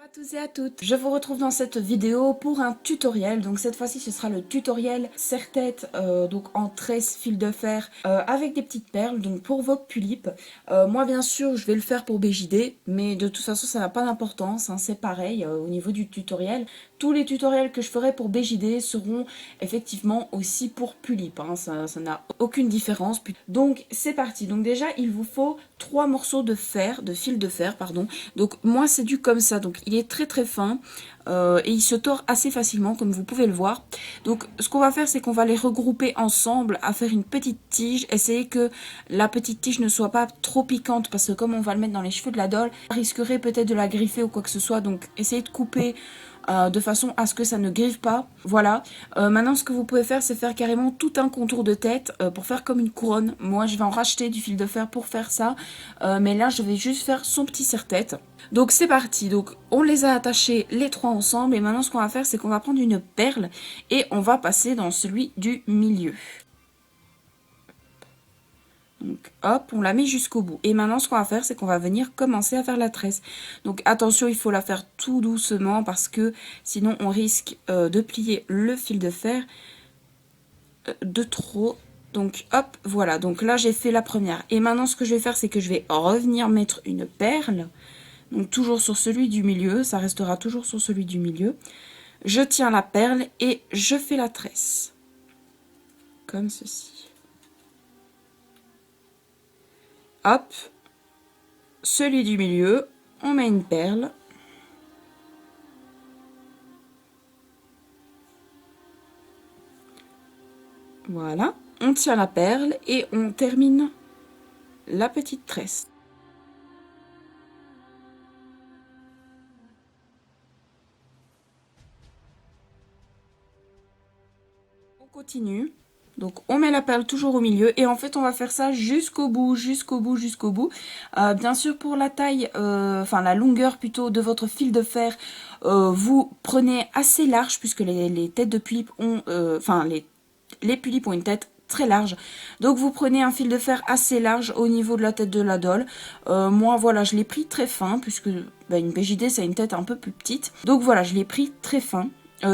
À tous et à toutes, je vous retrouve dans cette vidéo pour un tutoriel. Donc cette fois-ci ce sera le tutoriel serre-tête donc en tresse fil de fer avec des petites perles donc pour vos tulipes. Moi bien sûr je vais le faire pour BJD, mais de toute façon ça n'a pas d'importance, hein, c'est pareil au niveau du tutoriel. Tous les tutoriels que je ferai pour BJD seront effectivement aussi pour Pulip, hein, ça n'a aucune différence. Donc c'est parti, donc déjà il vous faut 3 morceaux de fer, de fil de fer pardon. Donc moi c'est du comme ça, donc il est très très fin et il se tord assez facilement comme vous pouvez le voir. Donc ce qu'on va faire c'est qu'on va les regrouper ensemble à faire une petite tige. Essayez que la petite tige ne soit pas trop piquante parce que comme on va le mettre dans les cheveux de la doll, on risquerait peut-être de la griffer ou quoi que ce soit. Donc essayez de couper de façon à ce que ça ne griffe pas. Voilà. Maintenant ce que vous pouvez faire c'est faire carrément tout un contour de tête pour faire comme une couronne. Moi je vais en racheter du fil de fer pour faire ça. Mais là je vais juste faire son petit serre-tête. Donc c'est parti, donc on les a attachés les trois ensemble et maintenant ce qu'on va faire c'est qu'on va prendre une perle et on va passer dans celui du milieu. Donc hop, on la met jusqu'au bout. Et maintenant ce qu'on va faire c'est qu'on va venir commencer à faire la tresse. Donc attention, il faut la faire tout doucement parce que sinon on risque de plier le fil de fer de trop. Donc hop, voilà, donc là j'ai fait la première. Et maintenant ce que je vais faire c'est que je vais revenir mettre une perle. Donc toujours sur celui du milieu, ça restera toujours sur celui du milieu. Je tiens la perle et je fais la tresse. Comme ceci. Hop. Celui du milieu, on met une perle. Voilà. On tient la perle et on termine la petite tresse. On continue. Donc on met la perle toujours au milieu et en fait on va faire ça jusqu'au bout, jusqu'au bout, jusqu'au bout. Bien sûr pour la taille, enfin la longueur plutôt de votre fil de fer, vous prenez assez large puisque les têtes de tulipes ont, enfin les tulipes ont une tête très large. Donc vous prenez un fil de fer assez large au niveau de la tête de la doll. Moi voilà je l'ai pris très fin puisque une BJD ça a une tête un peu plus petite. Donc voilà je l'ai pris très fin.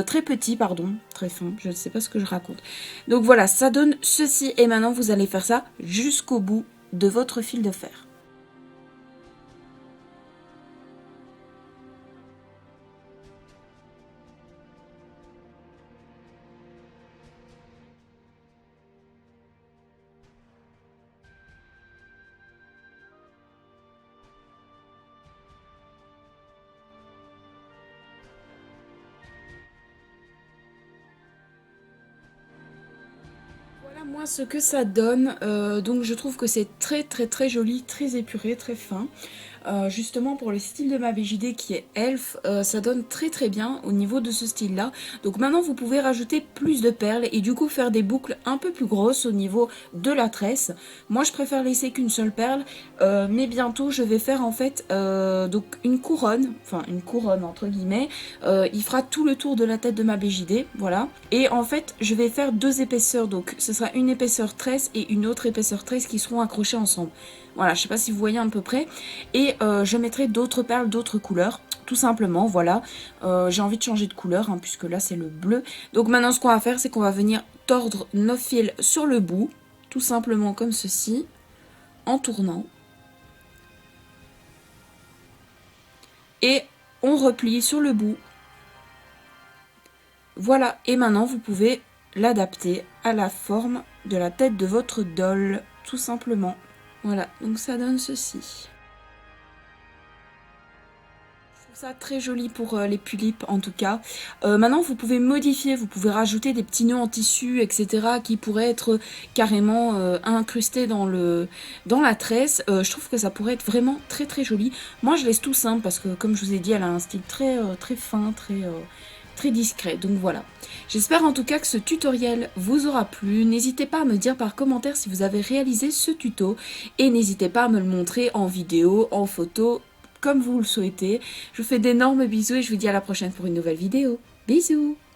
Très petit, pardon, très fin, je ne sais pas ce que je raconte. Donc voilà, ça donne ceci et maintenant vous allez faire ça jusqu'au bout de votre fil de fer. Voilà moi ce que ça donne, donc je trouve que c'est très très très joli, très épuré, très fin. Justement pour le style de ma BJD qui est elfe, ça donne très très bien au niveau de ce style là. Donc maintenant vous pouvez rajouter plus de perles et du coup faire des boucles un peu plus grosses au niveau de la tresse. Moi je préfère laisser qu'une seule perle, mais bientôt je vais faire en fait donc une couronne, enfin une couronne entre guillemets. Il fera tout le tour de la tête de ma BJD, voilà. Et en fait je vais faire deux épaisseurs, donc ce sera une épaisseur tresse et une autre épaisseur tresse qui seront accrochées ensemble. Voilà, je sais pas si vous voyez à peu près. Et je mettrai d'autres perles, d'autres couleurs. Tout simplement, voilà. J'ai envie de changer de couleur, hein, puisque là c'est le bleu. Donc maintenant ce qu'on va faire, c'est qu'on va venir tordre nos fils sur le bout. Tout simplement comme ceci. En tournant. Et on replie sur le bout. Voilà, et maintenant vous pouvez l'adapter à la forme de la tête de votre doll. Tout simplement. Voilà, donc ça donne ceci. Je trouve ça très joli pour les tulipes en tout cas. Maintenant vous pouvez modifier, vous pouvez rajouter des petits nœuds en tissu etc. qui pourraient être carrément incrustés dans la tresse. Je trouve que ça pourrait être vraiment très très joli. Moi je laisse tout simple parce que comme je vous ai dit elle a un style très, très fin, très discret, donc voilà. J'espère en tout cas que ce tutoriel vous aura plu. N'hésitez pas à me dire par commentaire si vous avez réalisé ce tuto et n'hésitez pas à me le montrer en vidéo, en photo, comme vous le souhaitez. Je vous fais d'énormes bisous et je vous dis à la prochaine pour une nouvelle vidéo. Bisous!